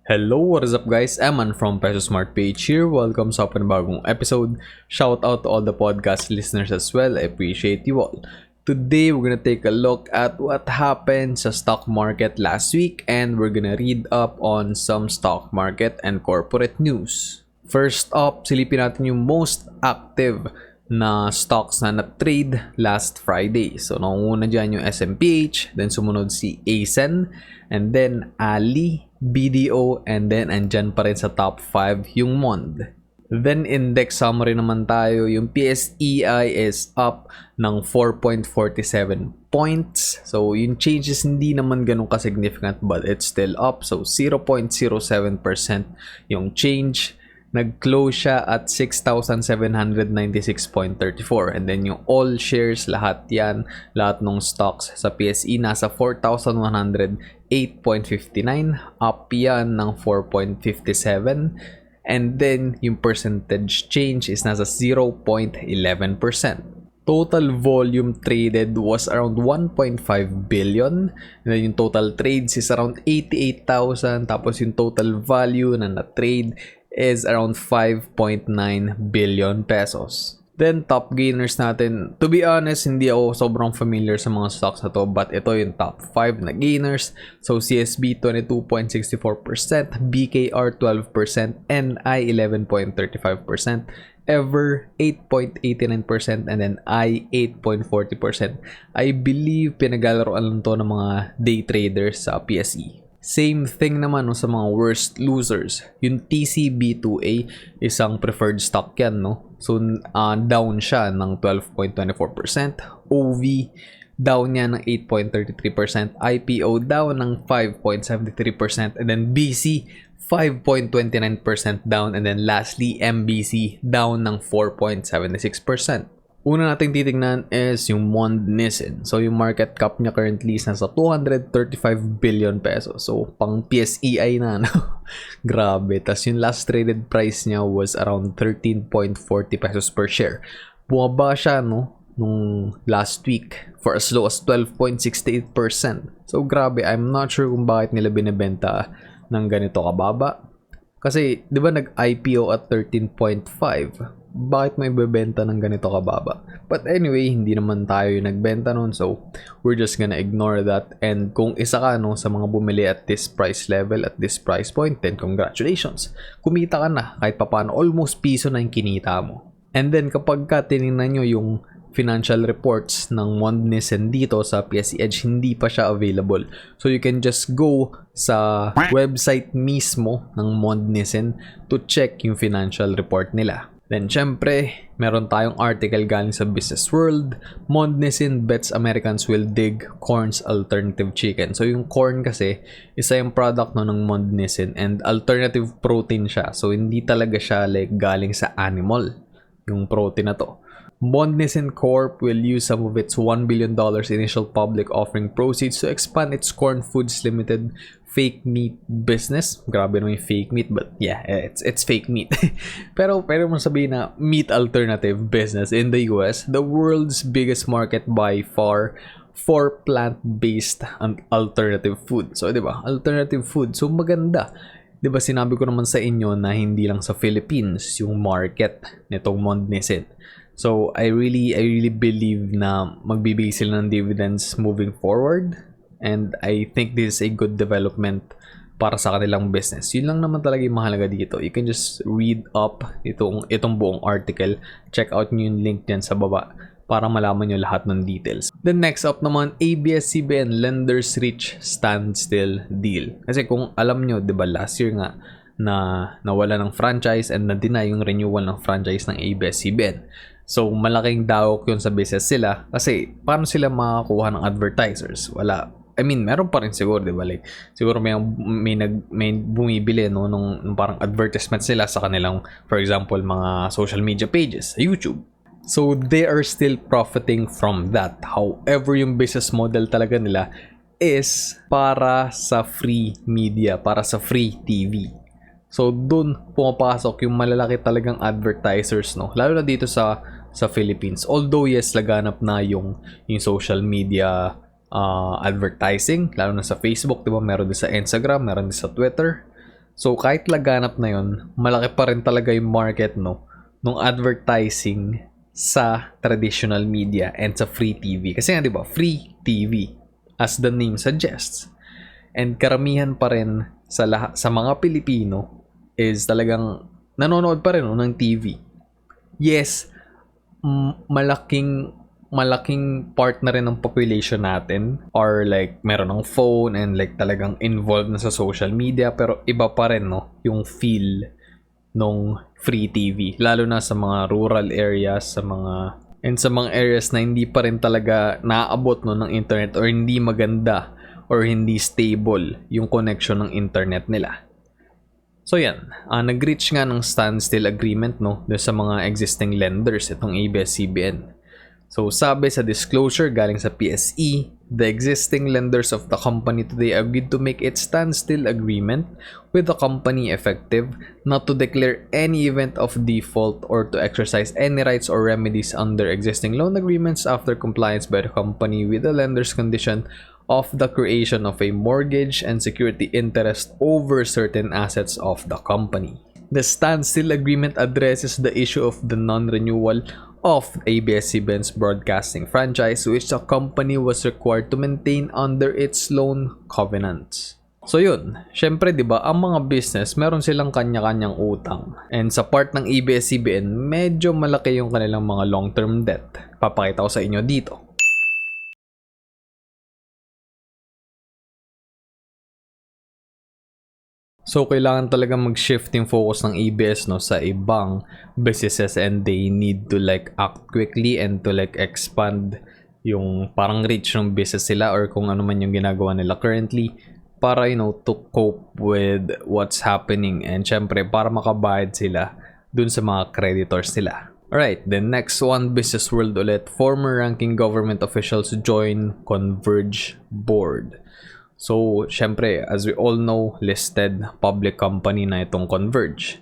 Hello, what is up guys? Eman from Peso Smart Page here. Welcome sa panibagong episode. Shout out to all the podcast listeners as well. I appreciate you all. Today, we're gonna take a look at what happened sa stock market last week and we're gonna read up on some stock market and corporate news. First up, silipin natin yung most active na stocks na na-trade last Friday. So, naunguna dyan yung SMPH, then sumunod si ASEN, and then Ali, BDO, and then andyan pa rin sa top 5 yung Monde. Then index summary naman tayo, yung PSEI is up ng 4.47 points. So yung changes hindi naman ganun ka-significant but it's still up. So 0.07% yung change. Nag-close siya at 6,796.34 and then yung all shares, lahat ng stocks sa PSE nasa 4,108.59, up yan ng 4.57 and then yung percentage change is nasa 0.11%. Total volume traded was around 1.5 billion. And then yung total trades is around 88,000. Tapos yung total value na na-trade is around 5.9 billion pesos. Then top gainers natin. To be honest, hindi ako sobrang familiar sa mga stocks na to, but ito yung top 5 na gainers. So CSB 22.64%, BKR 12%, NI 11.35%, Ever 8.89%, and then I 8.40%. I believe pinaglaruan lang to ng mga day traders sa PSE. Same thing naman sa mga worst losers. Yung TCB2A, isang preferred stock yan, no? So, down siya ng 12.24%. OV, down niya ng 8.33%. IPO, down ng 5.73%. And then BC, 5.29% down. And then lastly, MBC, down ng 4.76%. Una nating titingnan is yung Monde. So yung market cap niya currently is nasa 235 billion pesos. So pang PSEI na, no? Grabe. Tas yung last traded price niya was around 13.40 pesos per share. Bumaba siya, no, nung last week for as low as 12.68%. So grabe, I'm not sure kung bakit nila binebenta ng ganito kababa. Kasi, di ba nag-IPO at 13.5? Bakit may bebenta ng ganito kababa? But anyway, hindi naman tayo yung nagbenta nun. So, we're just gonna ignore that. And kung isa ka sa mga bumili at this price level, at this price point, then congratulations. Kumita ka na kahit papaano. Almost piso na yung kinita mo. And then kapag ka tinignan nyo yung financial reports ng Monde dito sa PSE Edge, hindi pa siya available. So you can just go sa website mismo ng Monde to check yung financial report nila. Then syempre, meron tayong article galing sa BusinessWorld. Monde bets Americans will dig corn's alternative chicken. So yung corn kasi, isa yung product ng Monde and alternative protein siya. So hindi talaga siya like galing sa animal, yung protein na to. Monde Corp will use some of its $1 billion initial public offering proceeds to expand its Corn Foods Limited fake meat business. Grabe naman yung fake meat, but yeah, it's fake meat. pero mo sabihin na meat alternative business in the US, the world's biggest market by far for plant-based and alternative food. So, di ba? Alternative food. So, maganda. Di ba sinabi ko naman sa inyo na hindi lang sa Philippines yung market nitong Monde. So, I really believe na magbibigay sila ng dividends moving forward. And I think this is a good development para sa kanilang business. Yun lang naman talaga yung mahalaga dito. You can just read up itong buong article. Check out nyo yung link dyan sa baba para malaman nyo lahat ng details. Then next up naman, ABS-CBN lenders reach standstill deal. Kasi kung alam nyo, di ba last year nga, na nawala ng franchise and na-deny yung renewal ng franchise ng ABS-CBN. So, malaking dawok yun sa business sila kasi paano sila makakuha ng advertisers? Wala. I mean, meron pa rin siguro, di ba? Like, siguro may bumibili nung parang advertisement sila sa kanilang, for example, mga social media pages sa YouTube. So, they are still profiting from that. However, yung business model talaga nila is para sa free media, para sa free TV. So, dun pumapasok yung malalaki talagang advertisers, no? Lalo na dito sa Philippines. Although, yes, laganap na yung social media advertising, lalo na sa Facebook, di ba? Meron din sa Instagram, meron din sa Twitter. So kahit laganap na yun, malaki pa rin talaga yung market nung advertising sa traditional media and sa free TV. Kasi nga 'di ba, free TV as the name suggests. And karamihan pa rin sa mga Pilipino is talagang nanonood pa rin ng TV. Yes, malaking part na rin ng population natin or like meron ng phone and like talagang involved na sa social media, pero iba pa rin yung feel nung free TV, lalo na sa mga rural areas, sa mga areas na hindi pa rin talaga naaabot ng internet or hindi maganda or hindi stable yung connection ng internet nila. So yan, nag-reach nga ng standstill agreement doon sa mga existing lenders itong ABS-CBN. So sabi sa disclosure galing sa PSE, the existing lenders of the company today agreed to make its standstill agreement with the company effective, not to declare any event of default or to exercise any rights or remedies under existing loan agreements after compliance by the company with the lender's condition of the creation of a mortgage and security interest over certain assets of the company. The standstill agreement addresses the issue of the non-renewal of ABS-CBN's broadcasting franchise, which the company was required to maintain under its loan covenants. So yun, syempre 'di ba, ang mga business meron silang kanya-kanyang utang. And sa part ng ABS-CBN, medyo malaki yung kanilang mga long-term debt. Papakita ko sa inyo dito. So, kailangan talaga mag-shift yung focus ng ABS sa ibang businesses, and they need to like act quickly and to like expand yung parang reach ng business sila or kung ano man yung ginagawa nila currently para to cope with what's happening, and syempre para makabayad sila dun sa mga creditors nila. Alright, the next one, BusinessWorld ulit. Former ranking government officials join Converge board. So, syempre, as we all know, listed public company na itong Converge.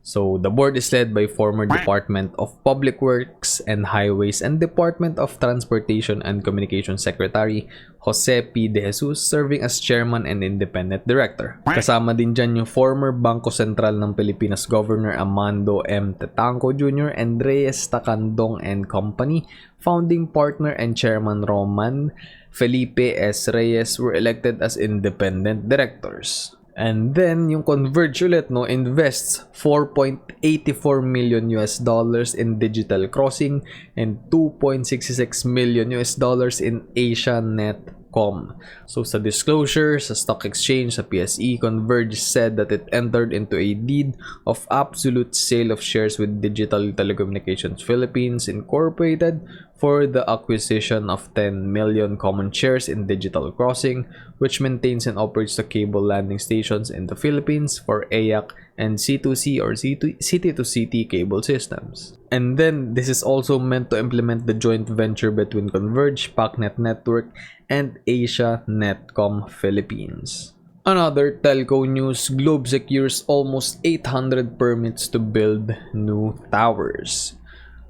So, the board is led by former Department of Public Works and Highways and Department of Transportation and Communications Secretary Jose P. De Jesus, serving as chairman and independent director. Kasama din dyan yung former Bangko Sentral ng Pilipinas Governor Amando M. Tetanco Jr. and Reyes Tacandong and Company, founding partner and chairman Roman Felipe S. Reyes were elected as independent directors. And then yung Converge ulit invests 4.84 million US dollars in digital crossing and 2.66 million US dollars in Asia Netcom. So sa disclosure sa stock exchange sa PSE, Converge said that it entered into a deed of absolute sale of shares with Digital Telecommunications Philippines Incorporated for the acquisition of 10 million common shares in Digital Crossing, which maintains and operates the cable landing stations in the Philippines for AYAC and C2C or City-to-City cable systems. And then, this is also meant to implement the joint venture between Converge, PacNet Network, and Asia Netcom Philippines. Another telco news, Globe secures almost 800 permits to build new towers.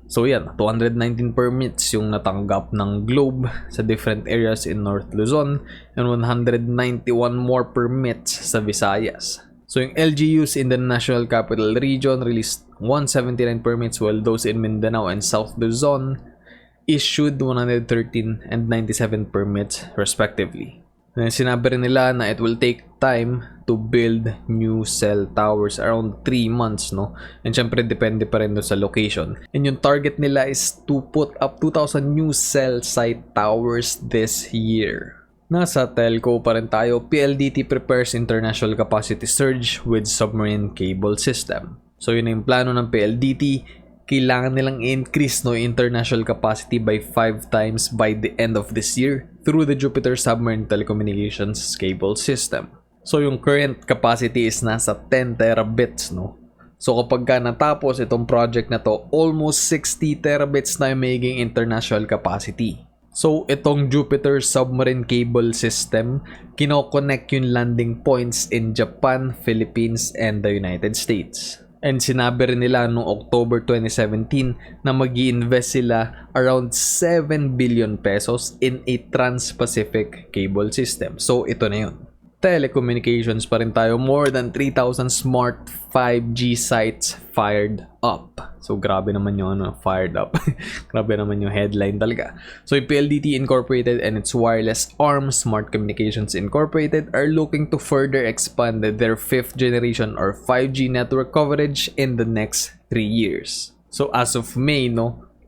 So yan, 219 permits yung natanggap ng Globe sa different areas in North Luzon and 191 more permits sa Visayas. So yung LGUs in the National Capital Region released 179 permits, while those in Mindanao and South Luzon issued 113 and 97 permits respectively. And sinabi rin nila na it will take time to build new cell towers, around 3 months, And syempre, depende pa rin doon sa location. And yung target nila is to put up 2,000 new cell site towers this year. Nasa telco pa rin tayo. PLDT prepares international capacity surge with submarine cable system. So yun yung plano ng PLDT. Kailangan nilang increase international capacity by 5 times by the end of this year through the Jupiter Submarine Telecommunications Cable System. So yung current capacity is nasa 10 terabits, So kapag natapos itong project na to, almost 60 terabits na yung magiging international capacity. So itong Jupiter Submarine Cable System, kinoconnect yung landing points in Japan, Philippines, and the United States. And sinabi rin nila noong October 2017 na mag-i-invest sila around 7 billion pesos in a trans-Pacific cable system. So ito na yun. telecommunications pa rin tayo. More than 3,000 smart 5G sites fired up. So, grabe naman yung fired up. Grabe naman yung headline talaga. So, yung PLDT Incorporated and its wireless arm, Smart Communications Incorporated, are looking to further expand their 5th generation or 5G network coverage in the next 3 years. So, as of May,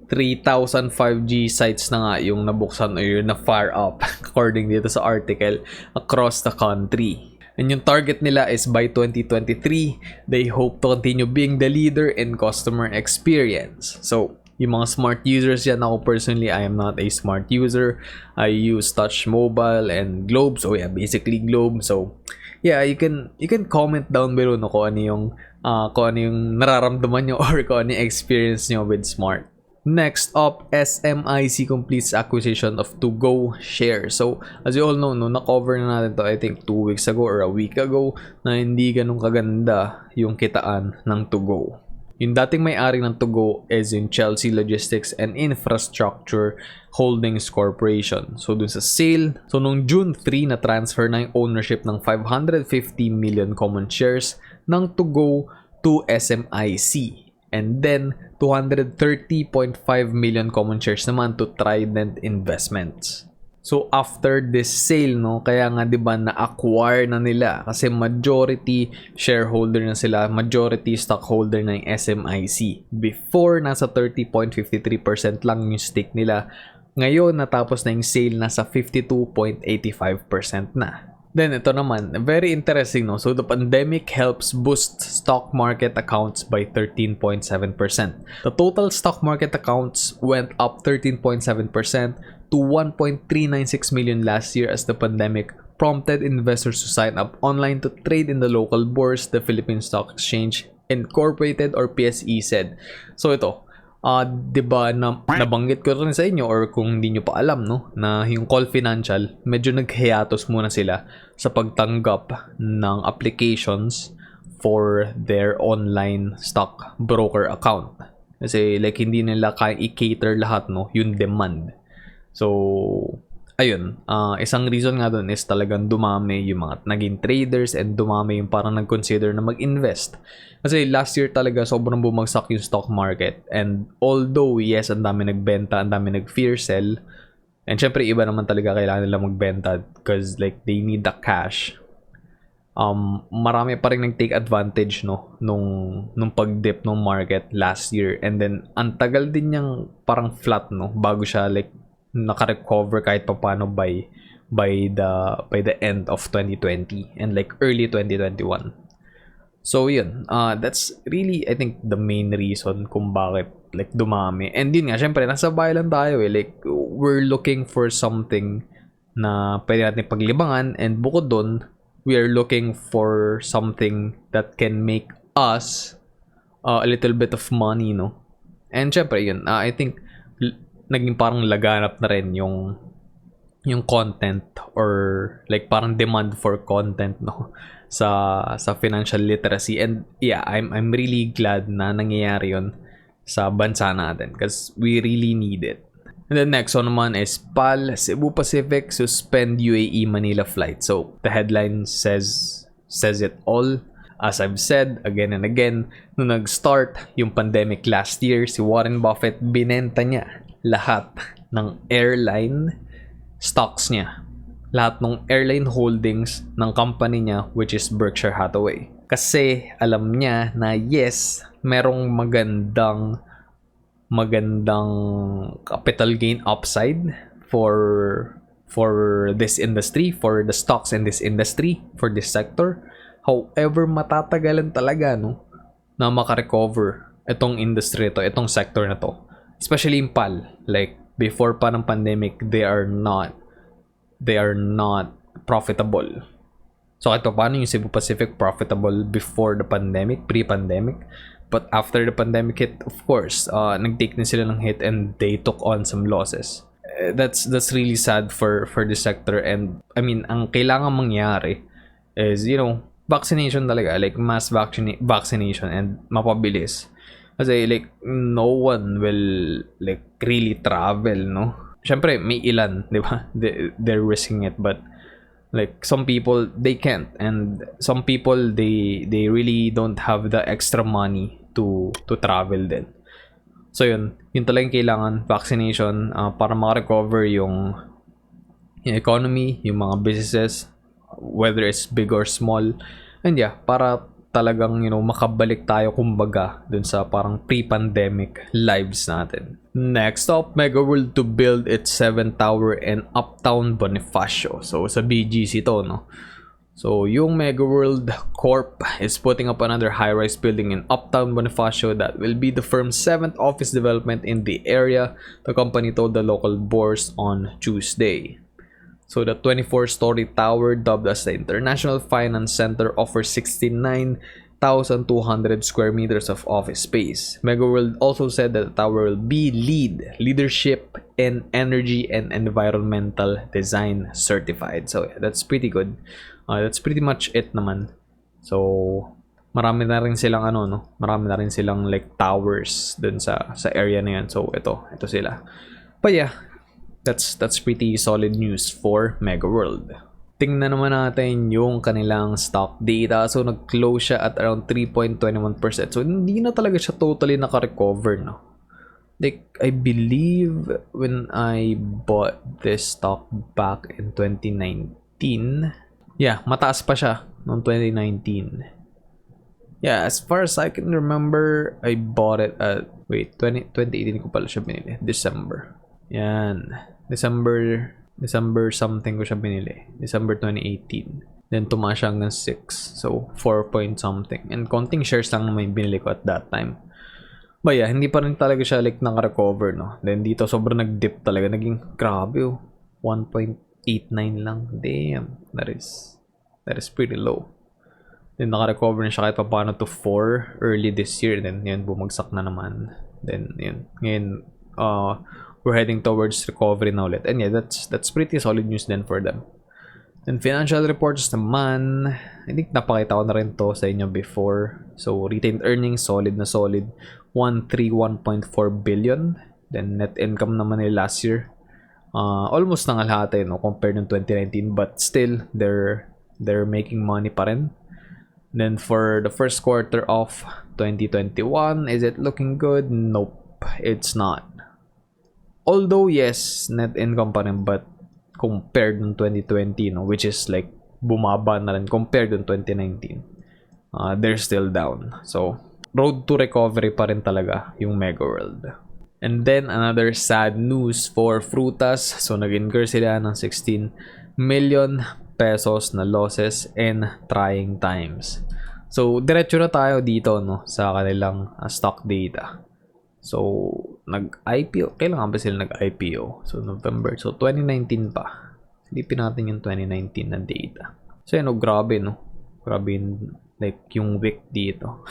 3,000 5G sites na nga yung nabuksan o yung na-fire up according dito sa article across the country. And yung target nila is by 2023, they hope to continue being the leader in customer experience. So, yung mga smart users yan, ako personally, I am not a smart user. I use Touch Mobile and Globe. So, yeah, basically Globe. So, yeah, you can comment down below kung ano yung nararamdaman nyo or kung ano yung experience nyo with smart. Next up, SMIC completes acquisition of To-Go shares. So, as you all know, na-cover na natin to I think 2 weeks ago or a week ago na hindi ganun kaganda yung kitaan ng To-Go. Yung dating may-ari ng To-Go is yung Chelsea Logistics and Infrastructure Holdings Corporation. So, dun sa sale, so nung June 3 na transfer na yung ownership ng 550 million common shares ng To-Go to SMIC. And then, 230.5 million common shares naman to Trident Investments. So, after this sale, kaya nga 'di ba na-acquire na nila kasi majority shareholder na sila, majority stockholder na yung SMIC. Before, nasa 30.53% lang yung stake nila. Ngayon, natapos na yung sale, nasa 52.85% na. Then, ito naman, very interesting, So, the pandemic helps boost stock market accounts by 13.7%. The total stock market accounts went up 13.7% to 1.396 million last year as the pandemic prompted investors to sign up online to trade in the local bourse, the Philippine Stock Exchange Incorporated or PSE said. So, ito, diba nabanggit ko rin sa inyo or kung hindi nyo pa alam na yung Call Financial medyo nag-hiatus muna sila sa pagtanggap ng applications for their online stock broker account kasi like hindi nila kaya i-cater lahat yung demand. So ayun, isang reason nga doon is talagang dumami yung mga naging traders and dumami yung parang nag-consider na mag-invest. Kasi last year talaga sobrang bumagsak yung stock market. And although, yes, ang dami nagbenta, ang dami nag-fear sell. And syempre, iba naman talaga kailangan nila magbenta because like they need the cash. Marami pa rin nag-take advantage nung pag-dip ng market last year. And then, ang tagal din niyang parang flat bago siya like naka-recover kahit paano by the end of 2020 and like early 2021. So yun, that's really I think the main reason kung bakit like dumami. And yun nga, syempre nasa bahay lang tayo like we're looking for something na pwede natin paglibangan, and bukod doon, we are looking for something that can make us a little bit of money, And syempre yun, I think naging parang laganap na rin yung content or like parang demand for content sa financial literacy. And yeah, I'm really glad na nangyayari yon sa bansa natin because we really need it. And the next one naman is PAL, Cebu Pacific suspend UAE Manila flight. So the headline says it all. As I've said again and again, nung nag-start yung pandemic last year, si Warren Buffett binenta niya lahat ng airline stocks niya. Lahat ng airline holdings ng company niya, which is Berkshire Hathaway. Kasi alam niya na yes, merong magandang capital gain upside for this industry, for the stocks in this industry, for this sector. However, matatagalan talaga na makarecover itong industry ito, itong sector na to. Especially in PAL, like before pa ng pandemic, they are not profitable. So ito, paano yung Cebu Pacific profitable before the pandemic, pre-pandemic? But after the pandemic hit, of course, nag-take na sila ng hit and they took on some losses. That's really sad for the sector. And I mean, ang kailangan mangyari is, vaccination talaga, like mass vaccination and mapabilis. Kasi like no one will like really travel, Syempre may ilan, 'di ba? They're risking it, but Like some people they can't, and some people they really don't have the extra money to travel din. So yun talagang kailangan vaccination para makarecover yung economy, yung mga businesses, whether it's big or small. And yeah, para talagang makabalik tayo kumbaga dun sa parang pre-pandemic lives natin. Next up, Megaworld to build its 7th tower in Uptown Bonifacio. So sa BGC to, no? So yung Megaworld Corp is putting up another high-rise building in Uptown Bonifacio that will be the firm's 7th office development in the area, the company told the local bourse on Tuesday. So the 24-story tower, dubbed as the International Finance Center, offers 69,200 square meters of office space. Megaworld also said that the tower will be leadership in energy and environmental design certified. So yeah, that's pretty good. That's pretty much it naman. So marami na rin silang marami na rin silang like towers dun sa area na yan. So ito sila. But yeah, that's pretty solid news for Megaworld. Tingnan naman natin yung kanilang stock data. So nag-close siya at around 3.21%. So hindi na talaga siya totally naka-recover, no? Like I believe when I bought this stock back in 2019, yeah, mataas pa siya noong 2019. Yeah, as far as I can remember, I bought it at 2018 ko pala siya binili, December. Yan. December something ko siya binili. December 2018. Then tumaas siya hanggang 6. So 4 point something. And konting shares lang naman yung binili ko at that time. But yeah, hindi pa rin talaga siya like naka-recover, no. Then dito sobrang nag-dip talaga. Naging grabe 1.89 lang. Damn. That is pretty low. Then naka-recover na siya kahit paano to 4 early this year. Then yun, bumagsak na naman. Then yun. Ngayon, we're heading towards recovery na ulit. And yeah, that's pretty solid news then for them. And financial reports naman, I think napakita ko na rin to sa inyo before. So retained earnings, solid na solid. 131.4 billion. Then net income naman nila last year, almost nangalhati, no, compared to 2019. But still, they're making money pa rin. Then for the first quarter of 2021, is it looking good? Nope, it's not. Although yes, net income pa rin, but compared ng 2020, no, which is like bumaba na rin compared ng 2019, they're still down. So road to recovery pa rin talaga yung Megaworld. And then another sad news for Frutas. So nag-incur sila ng 16 million pesos na losses in trying times. So diretso na tayo dito, no, sa kanilang stock data. So, nag-IPO. Kailan ba sila nag-IPO? So, November. So, 2019 pa. Silipin natin yung 2019 na data. So, yun, grabe, no? Grabe yung, like, yung week dito.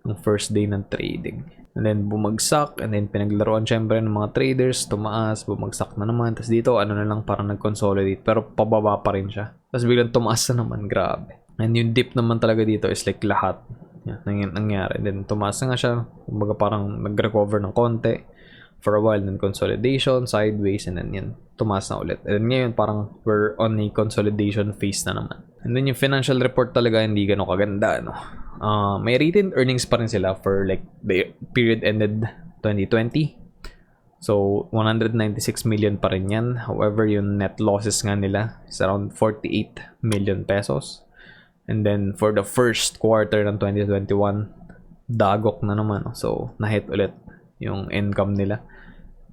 Yung first day ng trading. And then, bumagsak. And then, pinaglaruan syempre ng mga traders. Tumaas. Bumagsak na naman. Tapos dito, na lang, parang nag-consolidate. Pero, pababa pa rin siya. Tapos, biglang tumaas na naman. Grabe. And yung dip naman talaga dito is like lahat. Yan, nangyari. Then tumaas na nga siya. Kumbaga parang nag-recover ng konti for a while. Then consolidation, sideways, and then yan, tumaas na ulit. And ngayon parang we're on a consolidation phase na naman. And then yung financial report talaga hindi ganun kaganda, no? May retained earnings pa rin sila for like the period ended 2020. So 196 million pa rin yan. However, yung net losses nga nila is around 48 million pesos. And then, for the first quarter ng 2021, dagok na naman. So, nahit ulit yung income nila.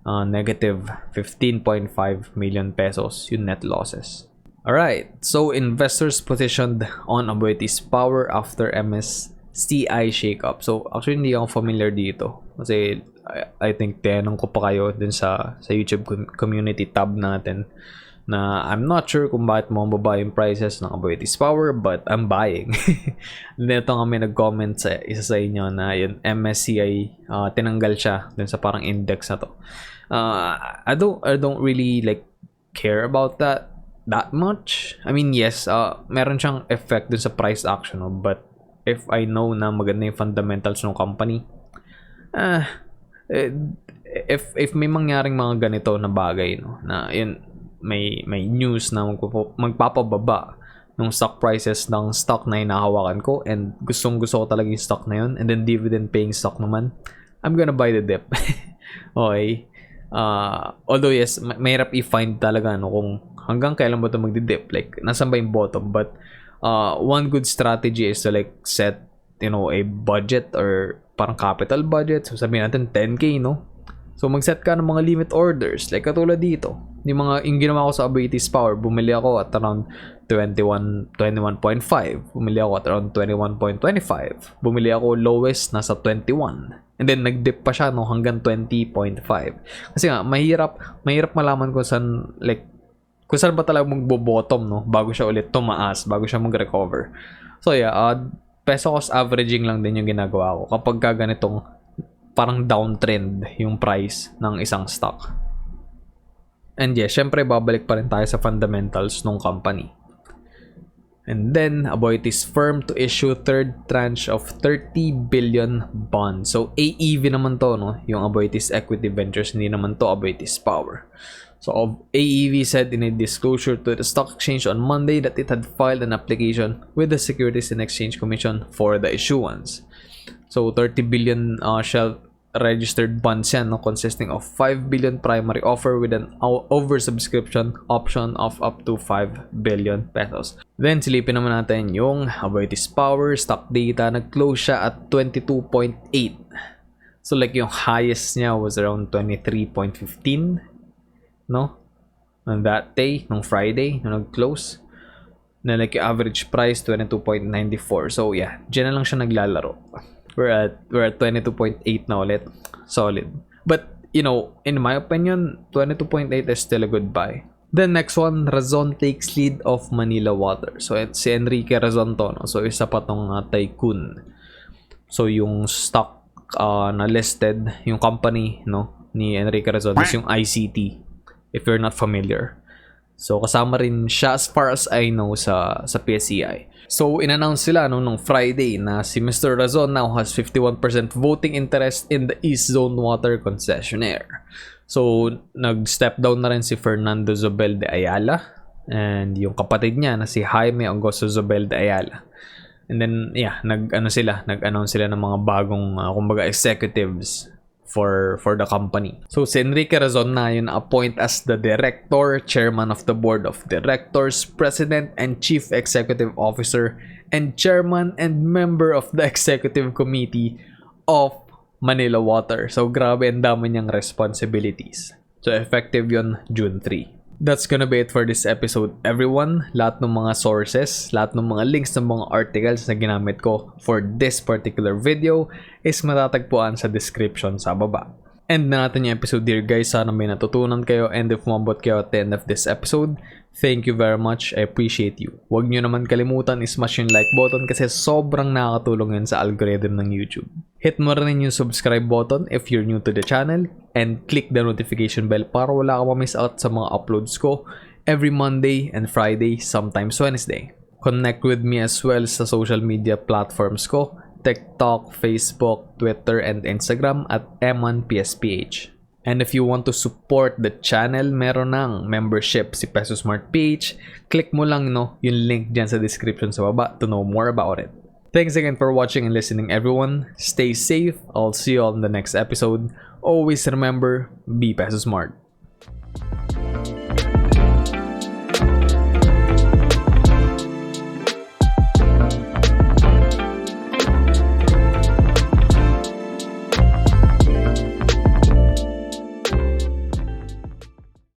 Negative 15.5 million pesos yung net losses. Alright, so investors positioned on Aboitiz Power after MSCI shakeup. So, actually, hindi ako familiar dito. Kasi, I think, tinanong ko pa kayo dun sa YouTube community tab natin. Na I'm not sure kung bakit mo mababa yung prices ng Aboitiz Power, but I'm buying. Dito nga may nag-comment sa isa sa inyo na yun, MSCI, tinanggal siya dun sa parang index na to. I don't really like care about that much. I mean, yes, meron siyang effect dun sa price action, no? But if I know na maganda yung fundamentals ng company, if may mangyaring mga ganito na bagay, no, na yun, may news na magpapababa ng stock prices ng stock na hinahawakan ko, and gusto ko talaga yung stock na yun, and then dividend paying stock naman, I'm gonna buy the dip. Okay. Although yes, mahirap i-find talaga kung hanggang kailan ba ito magdi-dip, like nasan ba yung bottom. But one good strategy is to like set a budget or parang capital budget. So sabihin natin 10k, no? So mag-set ka ng mga limit orders, like katulad dito. Yung ginawa ko sa ABS Power, bumili ako at around 21.5. Bumili ako at around 21.25. Bumili ako lowest nasa 21. And then nag-dip pa siya hanggang 20.5. Kasi nga mahirap malaman kung saan ba talaga magbo-bottom, no, bago siya ulit tumaas, bago siya mag-recover. So yeah, peso cost averaging lang din yung ginagawa ko kapag ganitong parang downtrend yung price ng isang stock. And yeah, syempre babalik pa rin tayo sa fundamentals ng company. And then, Aboitiz firm to issue third tranche of 30 billion bonds. So, AEV naman to, no? Yung Aboitiz Equity Ventures, hindi naman to Aboitiz Power. So, AEV said in a disclosure to the stock exchange on Monday that it had filed an application with the Securities and Exchange Commission for the issuance. So, 30 billion shelf registered bonds yan, no, consisting of 5 billion primary offer with an oversubscription option of up to 5 billion pesos. Then, silipin naman natin yung Aboitiz Power stock data. Nag-close siya at 22.8. So, like yung highest niya was around 23.15, no? On that day, nung Friday, nung nag-close. Na like yung average price, 22.94. So, yeah, dyan na lang siya naglalaro. We're at 22.8 na ulit. Solid. But, in my opinion, 22.8 is still a good buy. Then, next one, Razon takes lead of Manila Water. So, si Enrique Razon to, no? So, isa pa tong tycoon. So, yung stock na listed, yung company, no, ni Enrique Razon is yung ICT, if you're not familiar. So, kasama rin siya as far as I know sa PSEI. So, in-announce sila nung Friday na si Mr. Razon now has 51% voting interest in the East Zone Water concessionaire. So, nag-step down na rin si Fernando Zobel de Ayala and yung kapatid niya na si Jaime Augusto Zobel de Ayala. And then, yeah, nag-announce sila ng mga bagong, kumbaga, executives for the company. So, si Enrique Razon na yun appoint as the director, chairman of the board of directors, president and chief executive officer, and chairman and member of the executive committee of Manila Water. So, grabe, ang dami niyang responsibilities. So, effective yun June 3. That's gonna be it for this episode, everyone. Lahat ng mga sources, lahat ng mga links ng mga articles na ginamit ko for this particular video is matatagpuan sa description sa baba. End na natin yung episode here, guys. Sana may natutunan kayo, and if umabot kayo at the end of this episode, thank you very much. I appreciate you. Huwag nyo naman kalimutan i-smash yung like button kasi sobrang nakakatulong yun sa algorithm ng YouTube. Hit mo rin yung subscribe button if you're new to the channel, and click the notification bell para wala ka ma-miss out sa mga uploads ko every Monday and Friday, sometimes Wednesday. Connect with me as well sa social media platforms ko, TikTok, Facebook, Twitter, and Instagram at emanpsph. And if you want to support the channel, meron ng membership si Peso Smart PH. Click mo lang yung link dyan sa description sa baba to know more about it. Thanks again for watching and listening, everyone. Stay safe. I'll see you all in the next episode. Always remember, be Peso Smart.